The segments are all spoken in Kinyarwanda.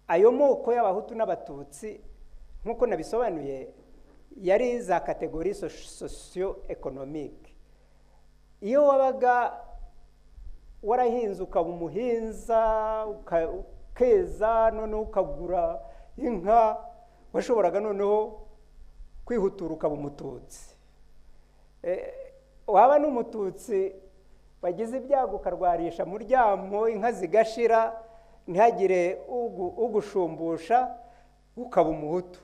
ayo moko y'abahutu n'abatutsi nkuko nabisobanuye yari za kategori socio-economique. Iyo wabaga warahinze ukaba umuhinza ukeza noneho ukagura inka, washoboraga noneho kwihutura ukaba umututsi. Waba n'umututsi wagize ibyago ukarwarisha muryamo inka zigashira ntihagire ugushumbusha ukaba umuhutu.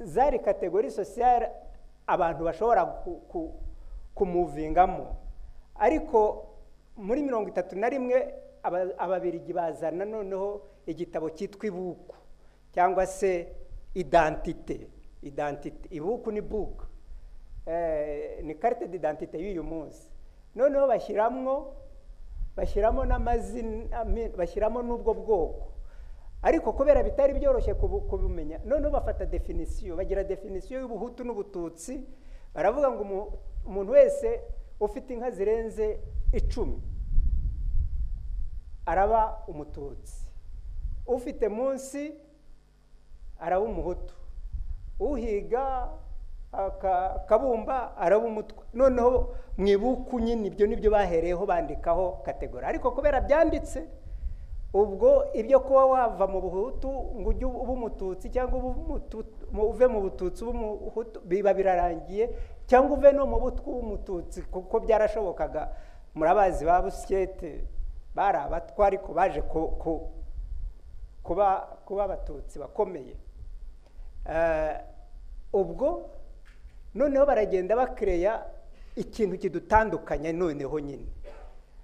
Zari kategori sociale abantu bashobora kumuvingamo. Ariko muri 31 ababirigi bazana noneho igitabo cyitwa ibuku cyangwa se identité. Ibuku ni book, ni carte d'identité y'uyu munsi. Noneho bashyiramo n'amazina, bashyiramo n'ubwo bwoko. Ariko kubera bitari byoroshye kubumenya, noneho bafata definition, bagira definition y'ubuhutu n'ubututsi. Baravuga ngo umuntu wese ufite inka zirenze 10 araba umututsi, ufite munsi araba umuhutu, uhiga akabumba araba umutwa. Noneho mwibuku nyine ibyo nibyo bahereyeho bandikaho kategori. Ariko kubera byanditse, ubwo ibyo kuba wava mu buhutu ngo ujye uba umututsi cyangwa uve mu bututsi umuhutu biba birarangiye, cyangwa uve no mu butwa umututsi, kuko byarashobokaga. Murabazi ba Busyete bari abatwa ariko baje kuba abatutsi bakomeye. Ubwo noneho baragenda bakireya ikintu kidutandukanya noneho nyine.